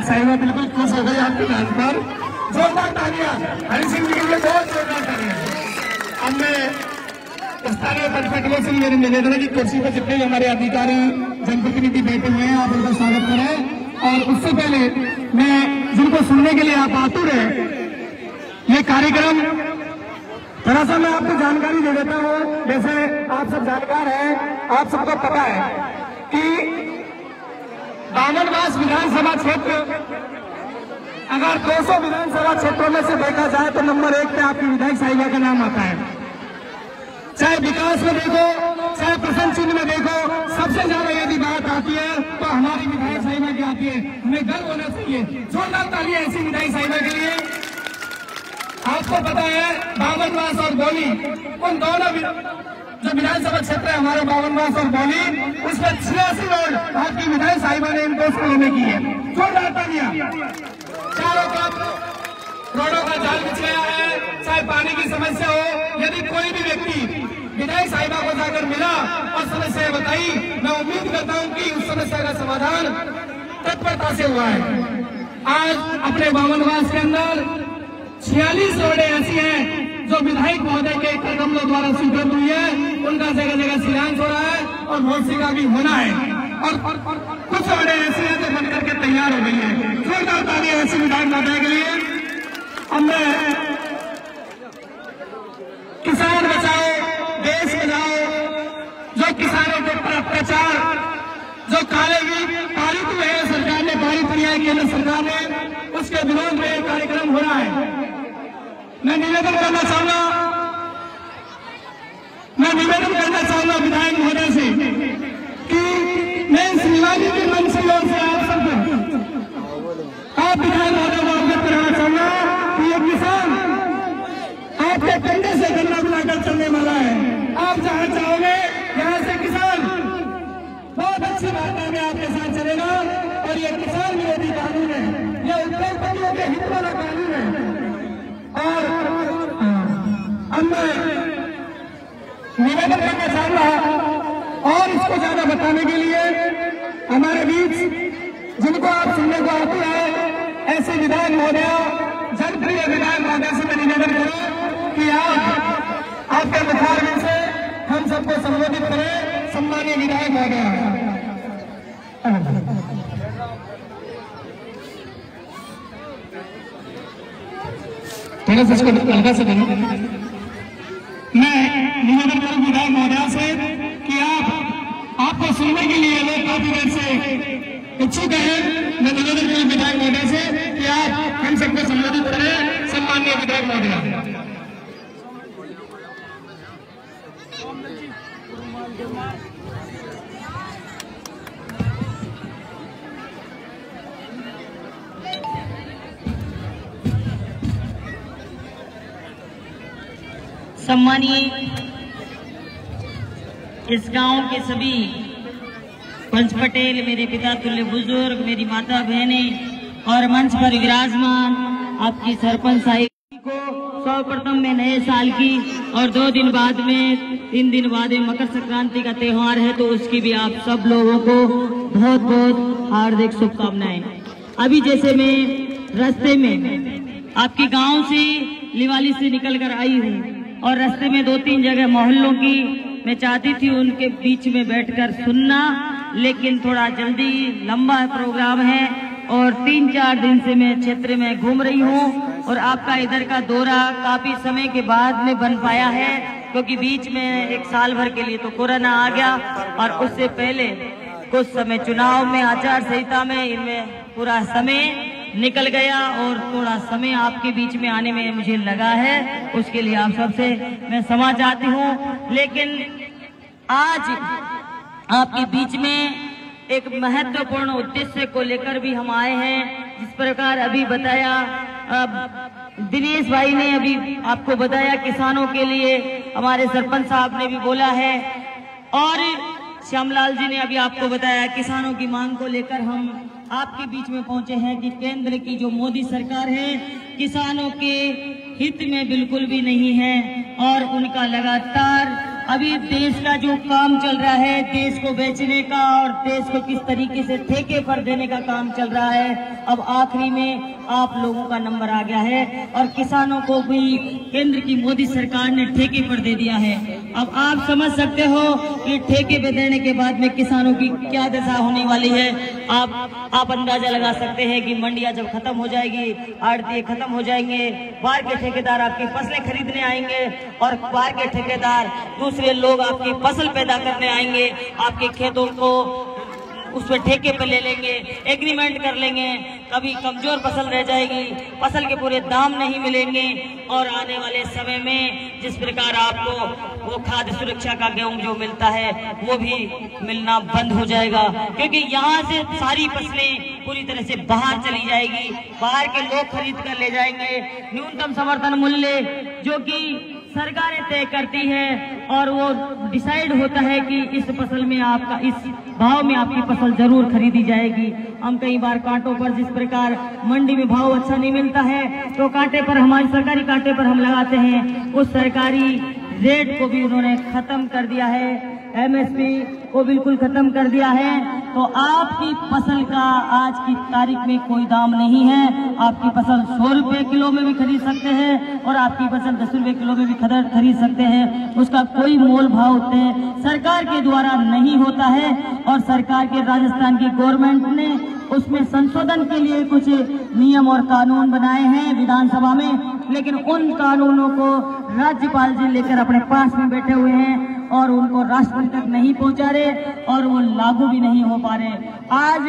साहिबा बिल्कुल खुश हो गई आपके नाम पर। जोरदार तालियां हरि सिंह जी के लिए, बहुत जोरदार तालियां। अब मैं स्थानीय प्रतिनिधियों से मेरे निवेदन है कि कुर्सी पर जितने हमारे अधिकारी जनप्रतिनिधि बैठे हुए हैं आप उनका स्वागत करें। और उससे पहले मैं जिनको सुनने के लिए आप आतुर है, ये कार्यक्रम थोड़ा सा मैं आपको जानकारी दे देता हूँ। जैसे आप सब जानकार हैं, आप सबको पता है कि बामनवास विधानसभा क्षेत्र अगर 200 विधानसभा क्षेत्रों में से देखा जाए तो नंबर 1 पे आपकी विधायक साहिबा का नाम आता है। चाहे विकास में देखो, चाहे प्रसन्न चिन्ह में देखो, सबसे ज्यादा यदि बात आती है तो हमारी विधायक साहिबा की आती है। हमें गर्व होना चाहिए। जोरदार तालियां ऐसी विधायक साहिबा के लिए। आपको पता है बामनवास और बौली, उन दोनों जो विधानसभा क्षेत्र है हमारे बामनवास और बौली, उसमें 86 रोड आपकी विधायक साहिबा ने इनको उसको लेने की है। जोरदार तालियां। चारों तरफ रोडों का जाल बिछ गया है, चाहे पानी की समस्या हो। यदि कोई भी व्यक्ति विधायक साहिबा को जाकर मिला और समस्या बताई, मैं उम्मीद करता हूं कि उस समस्या का समाधान तत्परता से हुआ है। आज अपने बामनवास के अंदर 46 रोडें ऐसी हैं जो विधायक महोदय के कदमों द्वारा स्वीकृत हुई है। उनका जगह जगह शिलान्यास हो रहा है और भविष्य का भी होना है। और कुछ रोडें ऐसी हैं जो बनकर के तैयार हो गई है। जोरदार तालियां ऐसी विधायक महोदय के लिए। अब मैं किसान बचाओ देश बचाओ, जो किसानों के ऊपर अत्याचार, जो काले बिल पारित हुए हैं, सरकार ने पारित किया है, केंद्र सरकार ने, उसके विरोध में कार्यक्रम हो रहा है। मैं निवेदन करना चाहूंगा विधायक महोदय से कि मैं इस निवासी के मंच की ओर से आप सबको, आप विधायक महोदय को अवगत कराना चाहूंगा कि ये किसान आपके कंधे से गन्ना बुलाकर चलने वाला है। आप जहां चाहोगे यहां से किसान बहुत अच्छी मात्रा में आपके साथ चलेगा। और ये किसान विरोधी कानून है, ये उद्योगपतियों के हित वाला कानून है। और अब मैं निवेदन करना चाहूंगा और इसको ज्यादा बताने के लिए हमारे बीच जिनको आप सुनने को आते हैं, ऐसे विधायक महोदय, जनप्रिय विधायक महोदय से मैं निवेदन करूं कि आप आपके मुखारबिंद से हम सबको संबोधित करें। सम्मानीय विधायक महोदय, थोड़ा सा इसको हल्का से करो। मैं निवेदन करूं विधायक महोदय से कि आपको सुनने के लिए लोग काफी देर से इच्छुक हैं। मैं निवेदन करूं विधायक महोदय से कि आप हम सबको संबोधित करें। सम्मानीय विधायक महोदय, सम्मानीय इस गांव के सभी पंच पटेल, मेरे पिता तुल्य बुजुर्ग, मेरी माता बहनें और मंच पर विराजमान आपकी सरपंच साहिब को सर्वप्रथम में नए साल की और 2 दिन बाद में 3 दिन बाद में मकर संक्रांति का त्योहार है, तो उसकी भी आप सब लोगों को बहुत बहुत हार्दिक शुभकामनाएं। अभी जैसे मैं रास्ते में आपके गांव से लिवाली से निकल कर आई हूँ और रास्ते में 2-3 जगह मोहल्लों की मैं चाहती थी उनके बीच में बैठकर सुनना, लेकिन थोड़ा जल्दी लंबा प्रोग्राम है और 3-4 दिन से मैं क्षेत्र में घूम रही हूँ और आपका इधर का दौरा काफी समय के बाद में बन पाया है, क्योंकि बीच में 1 साल भर के लिए तो कोरोना आ गया और उससे पहले कुछ समय चुनाव में, आचार संहिता में, इनमें पूरा समय निकल गया और थोड़ा समय आपके बीच में आने में मुझे लगा है। उसके लिए आप सबसे मैं क्षमा चाहती हूँ। लेकिन आज आपके बीच में एक महत्वपूर्ण उद्देश्य को लेकर भी हम आए हैं। जिस प्रकार अभी बताया दिनेश भाई ने, अभी आपको बताया किसानों के लिए हमारे सरपंच साहब ने भी बोला है और श्यामलाल जी ने अभी आपको बताया किसानों की मांग को लेकर हम आपके बीच में पहुंचे हैं कि केंद्र की जो मोदी सरकार है किसानों के हित में बिल्कुल भी नहीं है और उनका लगातार अभी देश का जो काम चल रहा है, देश को बेचने का और देश को किस तरीके से ठेके पर देने का काम चल रहा है, अब आखिरी में आप लोगों का नंबर आ गया है और किसानों को भी केंद्र की मोदी सरकार ने ठेके पर दे दिया है। अब आप समझ सकते हो कि ठेके पे देने के बाद में किसानों की क्या दशा होने वाली है। आप अंदाजा लगा सकते हैं कि मंडियां जब खत्म हो जाएगी, आड़ती खत्म हो जाएंगे, बाहर के ठेकेदार आपकी फसलें खरीदने आएंगे और बाहर के ठेकेदार दूसरे लोग आपकी फसल पैदा करने आएंगे, आपके खेतों को उस पर ठेके पे ले लेंगे, एग्रीमेंट कर लेंगे, कभी कमजोर फसल रह जाएगी, फसल के पूरे दाम नहीं मिलेंगे और आने वाले समय में जिस प्रकार आपको वो खाद्य सुरक्षा का गेहूं जो मिलता है वो भी मिलना बंद हो जाएगा, क्योंकि यहाँ से सारी फसलें पूरी तरह से बाहर चली जाएगी, बाहर के लोग खरीद कर ले जाएंगे। न्यूनतम समर्थन मूल्य जो कि सरकारें तय करती है और वो डिसाइड होता है कि इस फसल में आपका इस भाव में आपकी फसल जरूर खरीदी जाएगी। हम कई बार कांटों पर जिस प्रकार मंडी में भाव अच्छा नहीं मिलता है तो कांटे पर हमारी सरकारी कांटे पर हम लगाते हैं, उस सरकारी रेट को भी उन्होंने खत्म कर दिया है, एमएसपी को बिल्कुल खत्म कर दिया है। तो आपकी फसल का आज की तारीख में कोई दाम नहीं है। आपकी फसल 100 रुपए किलो में भी खरीद सकते हैं और आपकी फसल 10 रुपए किलो में भी खरीद सकते हैं, उसका कोई मोल भाव तय सरकार के द्वारा नहीं होता है। और सरकार के राजस्थान की गवर्नमेंट ने उसमें संशोधन के लिए कुछ नियम और कानून बनाए हैं विधानसभा में, लेकिन उन कानूनों को राज्यपाल जी लेकर अपने पास में बैठे हुए हैं और उनको राष्ट्रपति तक नहीं पहुंचा रहे और वो लागू भी नहीं हो पा रहे। आज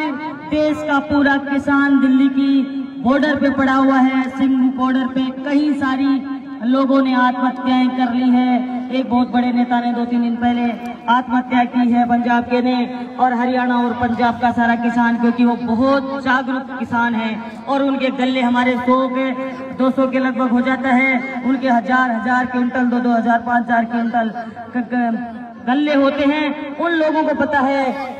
देश का पूरा किसान दिल्ली की बॉर्डर पे पड़ा हुआ है, सिंह बॉर्डर पे कई सारी लोगों ने आत्महत्याएं कर ली है। एक बहुत बड़े नेता ने 2-3 दिन पहले आत्महत्या की है पंजाब के ने, और हरियाणा और पंजाब का सारा किसान, क्योंकि वो बहुत जागरूक किसान है और उनके गले हमारे 100 के 200 के लगभग हो जाता है, उनके हजार क्विंटल 2-2 हजार 5,000 क्विंटल गले होते हैं। उन लोगों को पता है।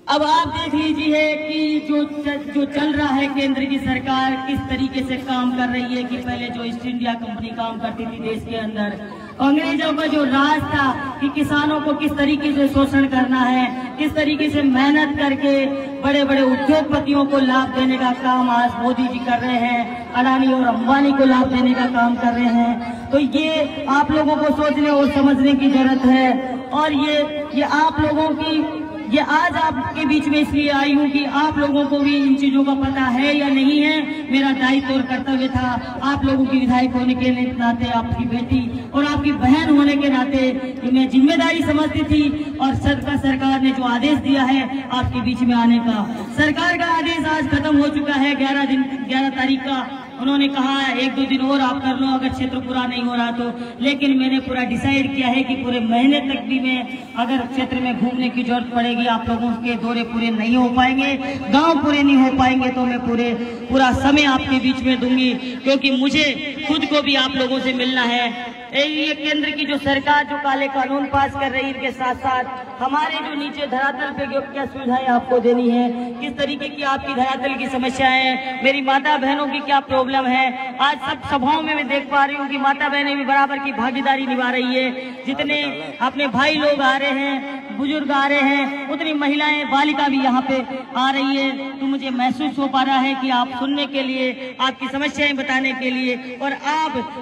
अब आप देख लीजिए कि जो चल रहा है, केंद्र की सरकार किस तरीके से काम कर रही है कि पहले जो ईस्ट इंडिया कंपनी काम करती थी देश के अंदर, अंग्रेजों का जो राज था कि किसानों को किस तरीके से शोषण करना है, किस तरीके से मेहनत करके बड़े बड़े उद्योगपतियों को लाभ देने का काम आज मोदी जी कर रहे हैं, अडानी और अंबानी को लाभ देने का काम कर रहे हैं। तो ये आप लोगों को सोचने और समझने की जरूरत है। और ये आप लोगों की ये आज आपके बीच में इसलिए आई हूँ कि आप लोगों को भी इन चीजों का पता है या नहीं है। मेरा दायित्व और कर्तव्य था आप लोगों की विधायक होने के नाते, आपकी बेटी और आपकी बहन होने के नाते मैं जिम्मेदारी समझती थी। और सरकार ने जो आदेश दिया है आपके बीच में आने का, सरकार का आदेश आज खत्म हो चुका है 11 तारीख का। उन्होंने कहा 1-2 दिन और आप कर लो अगर क्षेत्र पूरा नहीं हो रहा तो, लेकिन मैंने पूरा डिसाइड किया है कि पूरे महीने तक भी मैं अगर क्षेत्र में घूमने की जरूरत पड़ेगी, आप लोगों के दौरे पूरे नहीं हो पाएंगे, गांव पूरे नहीं हो पाएंगे, तो मैं पूरा समय आपके बीच में दूंगी, क्योंकि मुझे खुद को भी आप लोगों से मिलना है। ये केंद्र की जो सरकार जो काले कानून पास कर रही है, इनके साथ साथ हमारे जो नीचे धरातल पे क्या सुविधाएं आपको देनी है, किस तरीके की आपकी धरातल की समस्याएं हैं, मेरी माता बहनों की क्या प्रॉब्लम है। आज सब सभाओं में मैं देख पा रही हूँ कि माता बहनें भी बराबर की भागीदारी निभा रही है। जितने अपने भाई लोग आ रहे हैं, बुजुर्ग आ रहे हैं, उतनी महिलाएं बालिका भी यहाँ पे आ रही है। तो मुझे महसूस हो पा रहा है कि आप सुनने के लिए, आपकी समस्याएं बताने के लिए, और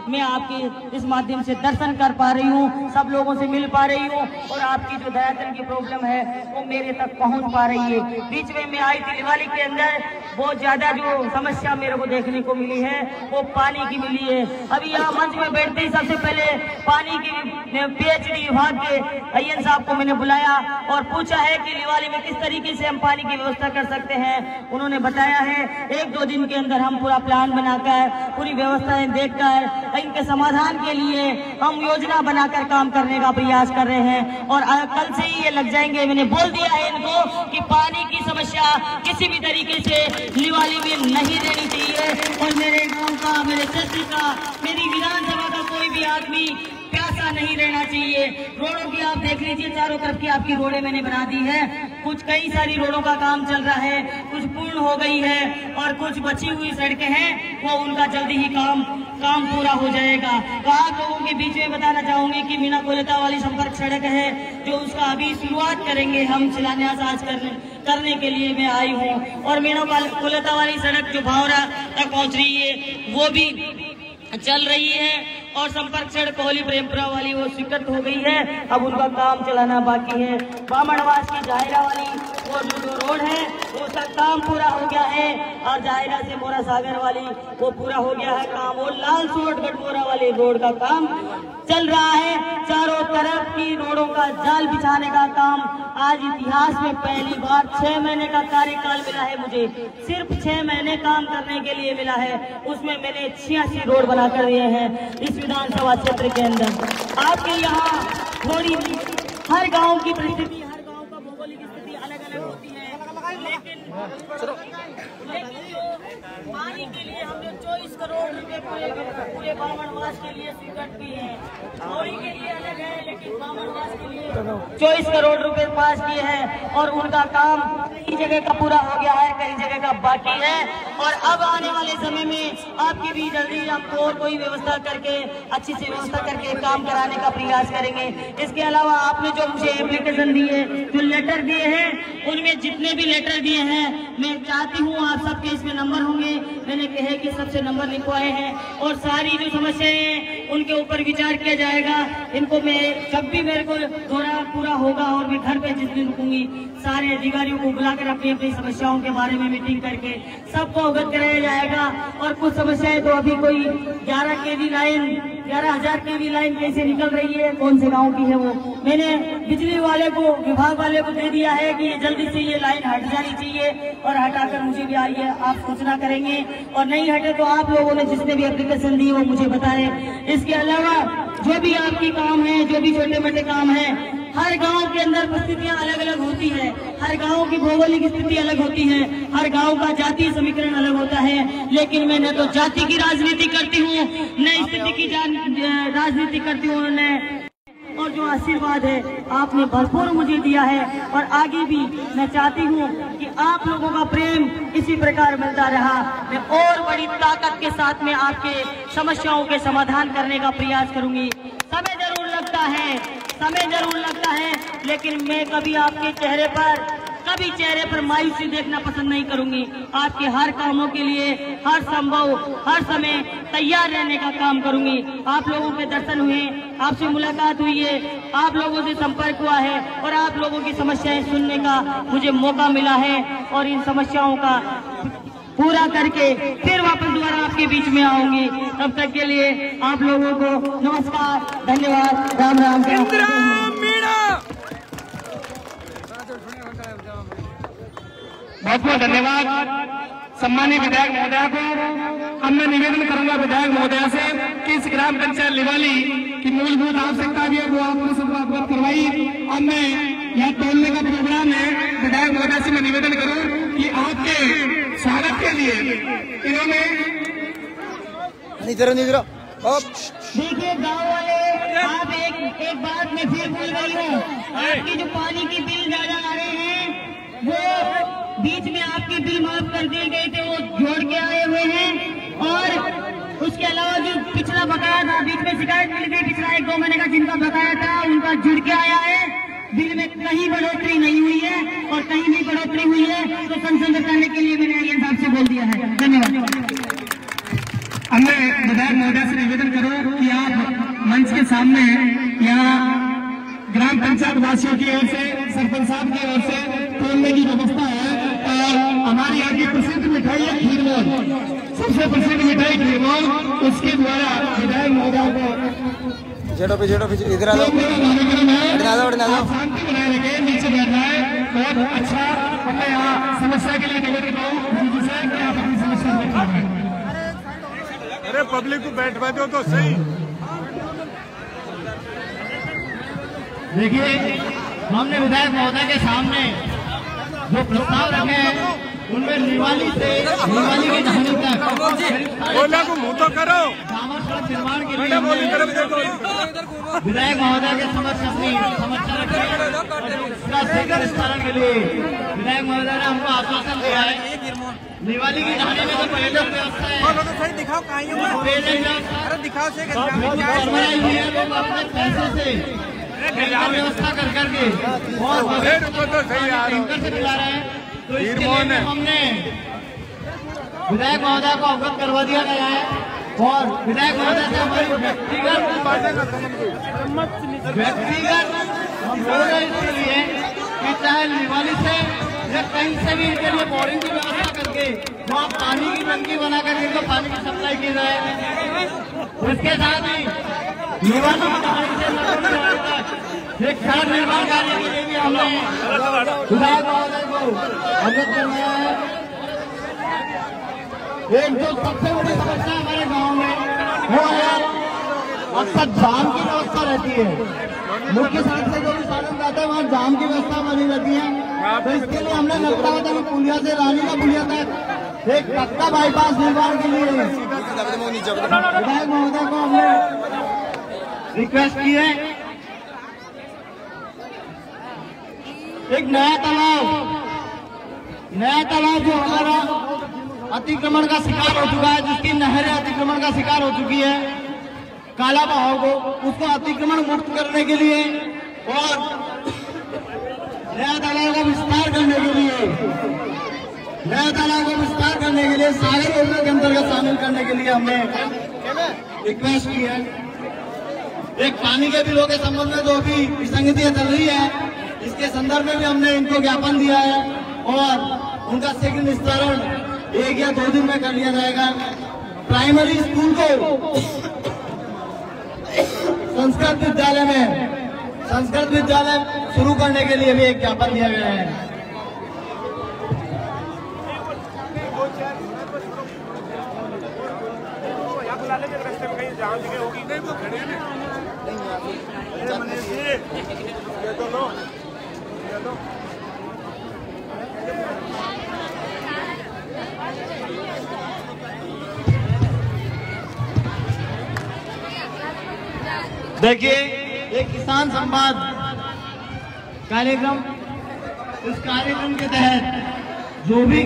मैं आपकी इस माध्यम से दर्शन कर पा रही हूँ, सब लोगों से मिल पा रही हूँ, और आपकी जो धरातल की प्रॉब्लम है वो मेरे तक पहुँच पा रही है। बीच में मैं आई थी दिवाली के अंदर, बहुत ज्यादा जो समस्या मेरे को देखने को मिली है वो पानी की मिली है। अभी यहाँ मंच में बैठते ही सबसे पहले पानी की PhD विभाग के अय्यन साहब को मैंने बुलाया और पूछा है कि दिवाली में किस तरीके से हम पानी की व्यवस्था कर सकते हैं। उन्होंने बताया है 1-2 दिन के अंदर हम पूरा प्लान बनाकर, पूरी व्यवस्थाएं देखकर इनके समाधान के लिए हम योजना बनाकर काम करने का प्रयास कर रहे हैं। और कल से ही ये लग जाएंगे। मैंने बोल दिया है इनको कि पानी की समस्या किसी भी तरीके से दिवाली में नहीं रहनी चाहिए। और मेरे गांव का, मेरे क्षेत्र का, मेरी विधानसभा का कोई भी आदमी प्यासा नहीं रहना चाहिए। रोडों की आप देख लीजिए, चारों तरफ की आपकी रोडें मैंने बना दी है। कुछ कई सारी रोडों का काम चल रहा है, कुछ पूर्ण हो गई है और कुछ बची हुई सड़कें हैं, वो उनका जल्दी ही काम पूरा हो जाएगा। तो आप लोगों के बीच में बताना चाहूंगी कि मीना कोलेता वाली संपर्क सड़क है जो उसका अभी शुरुआत करेंगे हम, शिलान्यास आज करने के लिए मैं आई हूँ। और मीना कोलेता वाली सड़क जो भावरा तक पहुँच रही है वो भी चल रही है, और संपर्क सड़क कोहली प्रेमपुरा वाली वो स्वीकृत हो गई है, अब उनका काम चलाना बाकी है। बामणवास की जायरा वाली वो जो रोड है उसका काम पूरा हो गया है, और जायरा से मोरा सागर वाली वो पूरा हो गया है काम। वो लाल सोट गटमोरा वाली रोड का काम चल रहा है। चारों तरफ की रोडों का जाल बिछाने का काम आज इतिहास में पहली बार 6 महीने का कार्यकाल मिला है मुझे, सिर्फ 6 महीने काम करने के लिए मिला है, उसमें मैंने 86 रोड बना कर दिए हैं इस विधानसभा क्षेत्र के अंदर। आपके यहाँ थोड़ी हर गांव की परिस्थिति, हर गांव का भौगोलिक स्थिति अलग अलग होती है, लेकिन पानी के लिए हमने 24 करोड़ रुपए पूरे बामणवास के लिए स्वीकृत किए हैं। थोड़ी के लिए अलग है, लेकिन बामणवास के लिए 24 करोड़ रुपए पास किए हैं, और उनका काम कई जगह का पूरा हो गया है, कई जगह का बाकी है। और अब आने वाले समय में आपकी भी जल्दी आपको और कोई व्यवस्था करके, अच्छी से व्यवस्था करके काम कराने का प्रयास करेंगे। इसके अलावा आपने जो मुझे एप्लीकेशन दी है, जो लेटर दिए हैं, उनमें जितने भी लेटर दिए हैं मैं चाहती हूँ आप सबके इसमें नंबर होंगे, मैंने कहे कि सबसे नंबर लिखवाए हैं, और सारी जो समस्याएं हैं उनके ऊपर विचार किया जाएगा। इनको मैं जब भी मेरे को दौरा पूरा होगा और मैं घर पे जिस दिन रुकूंगी, सारे अधिकारियों को बुलाकर अपनी अपनी समस्याओं के बारे में मीटिंग करके सबको अवगत कराया जाएगा। और कुछ समस्याएं तो अभी कोई 11 kV लाइन, 11,000 kV लाइन कैसे निकल रही है, कौन से गाँव की है वो मैंने बिजली वाले को, विभाग वाले को दे दिया है कि ये जल्दी से ये लाइन हट जानी चाहिए, और हटाकर मुझे भी आई है आप सूचना करेंगे, और नहीं हटे तो आप लोगों ने जिसने भी एप्लीकेशन दी वो मुझे बताएं। इसके अलावा जो भी आपकी काम है, जो भी छोटे मोटे काम है, हर गांव के अंदर परिस्थितियां अलग अलग होती है, हर गांव की भौगोलिक स्थिति अलग होती है, हर गांव का जातीय समीकरण अलग होता है, लेकिन मैं न तो जाति की राजनीति करती हूँ, न स्थिति की राजनीति करती हूँ, न और जो आशीर्वाद है आपने भरपूर मुझे दिया है, और आगे भी मैं चाहती हूँ कि आप लोगों का प्रेम इसी प्रकार मिलता रहा। मैं और बड़ी ताकत के साथ में आपके समस्याओं के समाधान करने का प्रयास करूंगी। समय जरूर लगता है, लेकिन मैं कभी आपके चेहरे पर मायूसी देखना पसंद नहीं करूंगी। आपके हर कामों के लिए हर संभव, हर समय तैयार रहने का काम करूंगी। आप लोगों के दर्शन हुए, आपसे मुलाकात हुई है, आप लोगों से संपर्क हुआ है, और आप लोगों की समस्याएं सुनने का मुझे मौका मिला है, और इन समस्याओं का पूरा करके फिर वापस दोबारा आपके बीच में आऊंगी। तब तक के लिए आप लोगों को नमस्कार, धन्यवाद, राम राम। बहुत बहुत धन्यवाद सम्मानित विधायक महोदया को। अब मैं निवेदन करूंगा विधायक महोदया से कि इस ग्राम पंचायत लिवाली की मूलभूत आवश्यकता भी है वो आपने सबको अवगत करवाई। अब मैं यहाँ तोड़ने का प्रोग्राम है, विधायक महोदया से मैं निवेदन करूँ कि आपके स्वागत के लिए इन्होंने देखिए गाँव वाले, आप एक बात मैं फिर भूल गई हूँ, आपकी जो पानी की बिल ज्यादा आ रहे हैं वो बीच में आपके बिल माफ कर दिए गए थे, वो जोड़ के आए हुए हैं। और उसके अलावा जो पिछला बकाया था, बीच में शिकायत मिली थी पिछला 1-2 महीने का जिनका बकाया था, उनका जुड़ के आया है। बिल में कहीं बढ़ोतरी नहीं हुई है, और कहीं भी बढ़ोतरी हुई है तो संशोधन करने के लिए मैंने आईएन साहब से बोल दिया है। धन्यवाद। अब मैं विधायक महोदया से निवेदन करूं कि आप मंच के सामने यहाँ ग्राम पंचायत वासियों की ओर से, सरपंच साहब की ओर से तोड़ने की व्यवस्था है, और हमारी यहाँ की प्रसिद्ध मिठाई है खीरमोहन, सबसे प्रसिद्ध मिठाई खीरमोहन, उसके द्वारा विधायक महोदया को जेडो पे इधर कार्यक्रम है, शांति बनाए रखे, नीचे बैठना है। बहुत अच्छा। मैं यहाँ समस्या के लिए निवेदन करूँ कि आप अपनी समस्या है। अरे पब्लिक को बैठवा दो तो सही। देखिए, हमने विधायक महोदय के सामने जो प्रस्ताव रखे हैं उनमें निवाली से निवाली की कहानी तक बोला को मुंह तो करो। डामर सड़क निर्माण के लिए बोली तरफ देखो। विधायक महोदय के समक्ष अपनी समस्या निस्तारण के लिए विधायक महोदय ने हमको आश्वासन दिया है। निवाली की कहानी में तो पर्यटक व्यवस्था है, सही दिखाओ कहीं अरे दिखाओ से करवाई हुई है। लोग अपने पैसे से व्यवस्था कर करके और तो सही टैंकर से खिला रहे हैं। तो इसके लिए हमने विधायक महोदय को अवगत करवा दिया गया है और विधायक महोदय से हमारी व्यक्तिगत हम बोल रहे इसके लिए कि चाहे निवाली से या कहीं से भी इनके लिए बोरिंग की व्यवस्था करके वहाँ पानी की टंकी बना करके इनको पानी की सप्लाई की जाए। इसके साथ ही निवाली की कहानी से एक सड़क निर्माण कार्य के लिए भी हमने विधायक महोदय को अवगत करवाया है। एक जो सबसे बड़ी समस्या हमारे गांव में वो है अक्सर जाम की व्यवस्था रहती है। मुख्य सड़क से जो भी साधन जाता है वहाँ जाम की व्यवस्था बनी रहती है। तो इसके लिए हमने नक्तावता की पुलिया से रानी का पुलिया तक एक पक्का बाईपास निर्माण के लिए विधायक महोदय को हमने रिक्वेस्ट की है। एक नया तालाब जो हमारा अतिक्रमण का शिकार हो चुका है, जिसकी नहरें अतिक्रमण का शिकार हो चुकी है, काला बहाव को उसको अतिक्रमण मुक्त करने के लिए और नया तालाब का विस्तार करने के लिए सागर योजना के अंतर्गत शामिल करने के लिए हमने रिक्वेस्ट की है। एक पानी के बिलों के संबंध में जो भी विसंगतियां चल रही है, इसके संदर्भ में भी हमने इनको ज्ञापन दिया है और उनका शीघ्र निस्तारण 1 या 2 दिन में कर लिया जाएगा। प्राइमरी स्कूल को संस्कृत विद्यालय शुरू करने के लिए भी एक ज्ञापन दिया गया है। देखिए, एक किसान संवाद कार्यक्रम, इस कार्यक्रम के तहत जो भी